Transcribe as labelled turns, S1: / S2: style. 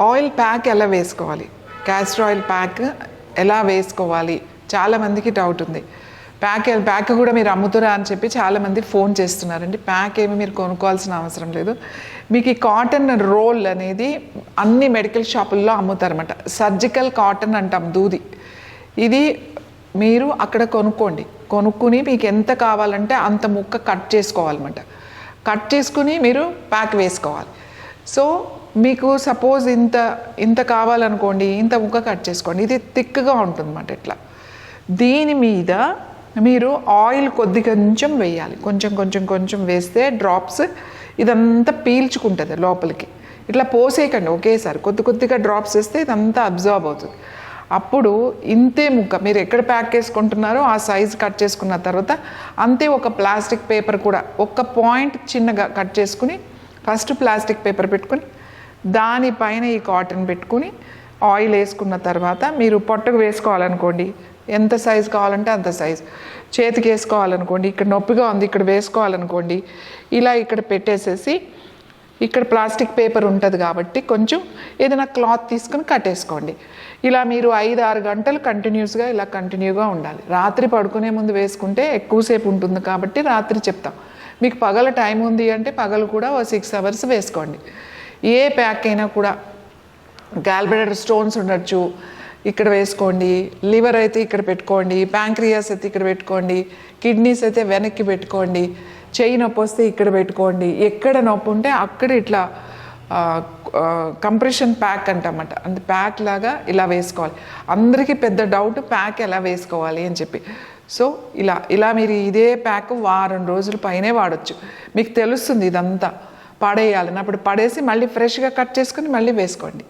S1: Oil pack ఎలా వేసుకోవాలి, castor oil pack ఎలా వేసుకోవాలి చాలామందికి డౌట్ ఉంది. ప్యాక్ కూడా మీరు అమ్ముతారా అని చెప్పి చాలామంది ఫోన్ చేస్తున్నారండి. ప్యాక్ ఏమి మీరు కొనుక్కోవాల్సిన అవసరం లేదు. మీకు ఈ కాటన్ రోల్ అనేది అన్ని మెడికల్ షాపుల్లో అమ్ముతారన్నమాట. సర్జికల్ కాటన్ అంటాం, దూది. ఇది మీరు అక్కడ కొనుక్కుని మీకు ఎంత కావాలంటే అంత ముక్క కట్ చేసుకోవాలన్నమాట. కట్ చేసుకుని మీరు ప్యాక్ వేసుకోవాలి. సో మీకు సపోజ్ ఇంత కావాలనుకోండి, ఇంత ముక్క కట్ చేసుకోండి. ఇది థిక్గా ఉంటుందన్నమాట. ఇట్లా దీని మీద మీరు ఆయిల్ కొంచెం వేయాలి. కొంచెం వేస్తే డ్రాప్స్ ఇదంతా పీల్చుకుంటుంది లోపలికి. ఇట్లా పోసేయకండి ఒకేసారి, కొద్దిగా డ్రాప్స్ వేస్తే ఇదంతా అబ్జర్వ్ అవుతుంది. అప్పుడు ఇంతే ముక్క మీరు ఎక్కడ ప్యాక్ చేసుకుంటున్నారో ఆ సైజు కట్ చేసుకున్న తర్వాత అంతే ఒక ప్లాస్టిక్ పేపర్ కూడా ఒక పాయింట్ చిన్నగా కట్ చేసుకుని ఫస్ట్ ప్లాస్టిక్ పేపర్ పెట్టుకుని దానిపైన ఈ కాటన్ పెట్టుకుని ఆయిల్ వేసుకున్న తర్వాత మీరు పొట్టకు వేసుకోవాలనుకోండి, ఎంత సైజు కావాలంటే అంత సైజు. చేతికి వేసుకోవాలనుకోండి, ఇక్కడ నొప్పిగా ఉంది ఇక్కడ వేసుకోవాలనుకోండి, ఇలా ఇక్కడ పెట్టేసేసి ఇక్కడ ప్లాస్టిక్ పేపర్ ఉంటుంది కాబట్టి కొంచెం ఏదైనా క్లాత్ తీసుకుని కట్టేసుకోండి. ఇలా మీరు 5-6 గంటలు కంటిన్యూస్గా ఇలా కంటిన్యూగా ఉండాలి. రాత్రి పడుకునే ముందు వేసుకుంటే ఎక్కువసేపు ఉంటుంది కాబట్టి రాత్రి చెప్తాం. మీకు పగల టైం ఉంది అంటే పగలు కూడా 6 అవర్స్ వేసుకోండి. ఏ ప్యాక్ అయినా కూడా గాల్బ్లాడర్ స్టోన్స్ ఉండొచ్చు, ఇక్కడ వేసుకోండి. లివర్ అయితే ఇక్కడ పెట్టుకోండి, ప్యాంక్రియాస్ అయితే ఇక్కడ పెట్టుకోండి, కిడ్నీస్ అయితే వెనక్కి పెట్టుకోండి, చెయ్యి నొప్పి వస్తే ఇక్కడ పెట్టుకోండి. ఎక్కడ నొప్పి ఉంటే అక్కడ ఇట్లా కంప్రెషన్ ప్యాక్ అంటమాట. అంటే ప్యాక్ లాగా ఇలా వేసుకోవాలి. అందరికీ పెద్ద డౌట్ ప్యాక్ ఎలా వేసుకోవాలి అని చెప్పి. సో ఇలా మీరు ఇదే ప్యాక్ వారం రోజుల పైనే వాడచ్చు. మీకు తెలుస్తుంది ఇదంతా పడేయాలని. అప్పుడు పడేసి మళ్ళీ ఫ్రెష్గా కట్ చేసుకుని మళ్ళీ వేసుకోండి.